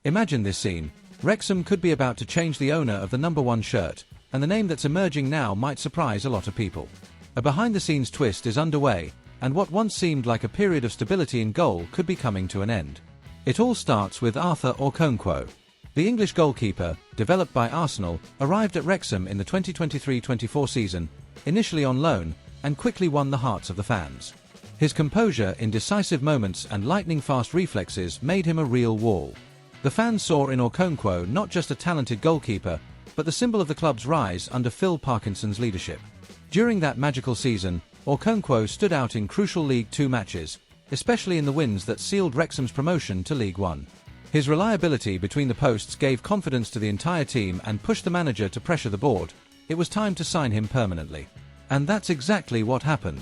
Imagine this scene. Wrexham could be about to change the owner of the number 1 shirt, and the name that's emerging now might surprise a lot of people. A behind-the-scenes twist is underway, and what once seemed like a period of stability in goal could be coming to an end. It all starts with Arthur Okonkwo. The English goalkeeper, developed by Arsenal, arrived at Wrexham in the 2023-24 season, initially on loan, and quickly won the hearts of the fans. His composure in decisive moments and lightning-fast reflexes made him a real wall. The fans saw in Okonkwo not just a talented goalkeeper, but the symbol of the club's rise under Phil Parkinson's leadership. During that magical season, Okonkwo stood out in crucial League Two matches, especially in the wins that sealed Wrexham's promotion to League One. His reliability between the posts gave confidence to the entire team and pushed the manager to pressure the board. It was time to sign him permanently. And that's exactly what happened.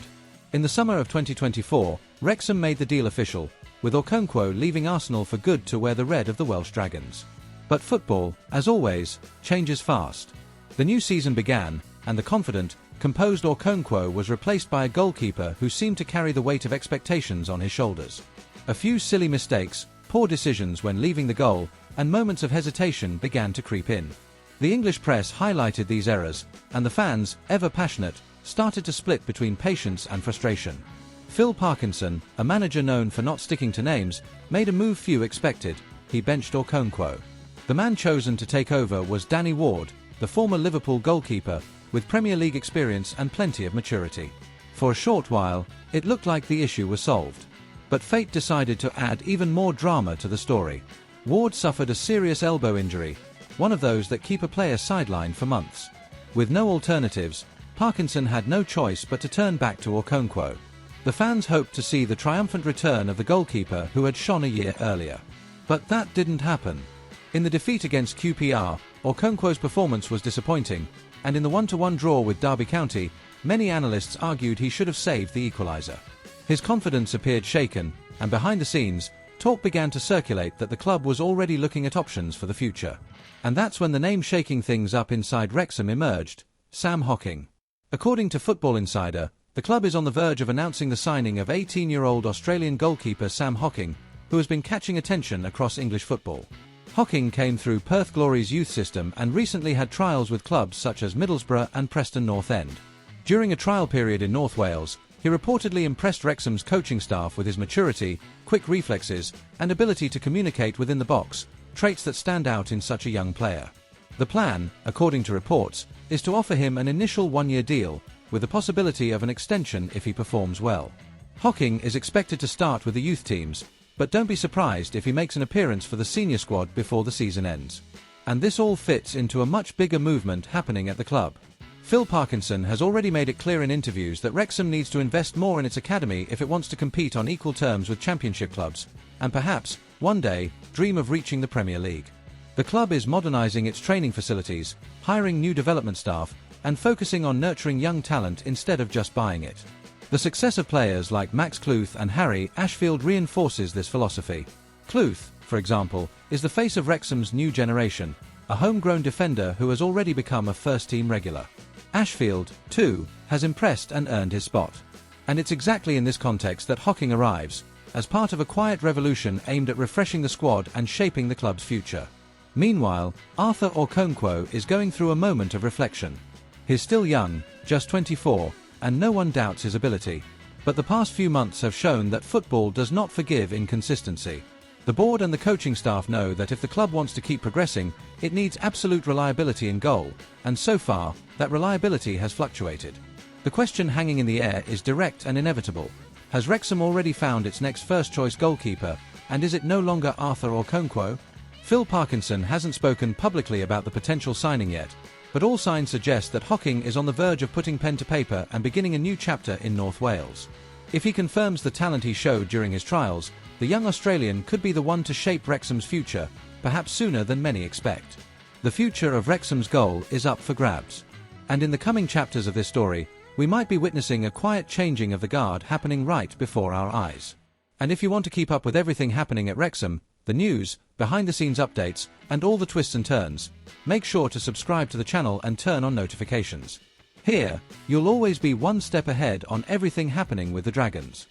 In the summer of 2024, Wrexham made the deal official, with Okonkwo leaving Arsenal for good to wear the red of the Welsh Dragons. But football, as always, changes fast. The new season began, and the confident, composed Okonkwo was replaced by a goalkeeper who seemed to carry the weight of expectations on his shoulders. A few silly mistakes, poor decisions when leaving the goal, and moments of hesitation began to creep in. The English press highlighted these errors, and the fans, ever passionate, started to split between patience and frustration. Phil Parkinson, a manager known for not sticking to names, made a move few expected. He benched Okonkwo. The man chosen to take over was Danny Ward, the former Liverpool goalkeeper, with Premier League experience and plenty of maturity. For a short while, it looked like the issue was solved. But fate decided to add even more drama to the story. Ward suffered a serious elbow injury, one of those that keep a player sidelined for months. With no alternatives, Parkinson had no choice but to turn back to Okonkwo. The fans hoped to see the triumphant return of the goalkeeper who had shone a year earlier. But that didn't happen. In the defeat against QPR, Okonkwo's performance was disappointing, and in the 1-1 draw with Derby County, many analysts argued he should have saved the equaliser. His confidence appeared shaken, and behind the scenes, talk began to circulate that the club was already looking at options for the future. And that's when the name shaking things up inside Wrexham emerged: Sam Hocking. According to Football Insider, the club is on the verge of announcing the signing of 18-year-old Australian goalkeeper Sam Hocking, who has been catching attention across English football. Hocking came through Perth Glory's youth system and recently had trials with clubs such as Middlesbrough and Preston North End. During a trial period in North Wales, he reportedly impressed Wrexham's coaching staff with his maturity, quick reflexes, and ability to communicate within the box, traits that stand out in such a young player. The plan, according to reports, is to offer him an initial 1-year deal, with the possibility of an extension if he performs well. Hocking is expected to start with the youth teams, but don't be surprised if he makes an appearance for the senior squad before the season ends. And this all fits into a much bigger movement happening at the club. Phil Parkinson has already made it clear in interviews that Wrexham needs to invest more in its academy if it wants to compete on equal terms with championship clubs, and perhaps, one day, dream of reaching the Premier League. The club is modernising its training facilities, hiring new development staff, and focusing on nurturing young talent instead of just buying it. The success of players like Max Cluth and Harry Ashfield reinforces this philosophy. Cluth, for example, is the face of Wrexham's new generation, a homegrown defender who has already become a first-team regular. Ashfield, too, has impressed and earned his spot. And it's exactly in this context that Hocking arrives, as part of a quiet revolution aimed at refreshing the squad and shaping the club's future. Meanwhile, Arthur Okonkwo is going through a moment of reflection. He's still young, just 24, and no one doubts his ability. But the past few months have shown that football does not forgive inconsistency. The board and the coaching staff know that if the club wants to keep progressing, it needs absolute reliability in goal, and so far, that reliability has fluctuated. The question hanging in the air is direct and inevitable. Has Wrexham already found its next first-choice goalkeeper, and is it no longer Arthur Okonkwo? Phil Parkinson hasn't spoken publicly about the potential signing yet, but all signs suggest that Hocking is on the verge of putting pen to paper and beginning a new chapter in North Wales. If he confirms the talent he showed during his trials, the young Australian could be the one to shape Wrexham's future, perhaps sooner than many expect. The future of Wrexham's goal is up for grabs. And in the coming chapters of this story, we might be witnessing a quiet changing of the guard happening right before our eyes. And if you want to keep up with everything happening at Wrexham, the news, behind-the-scenes updates, and all the twists and turns, make sure to subscribe to the channel and turn on notifications. Here, you'll always be one step ahead on everything happening with the Dragons.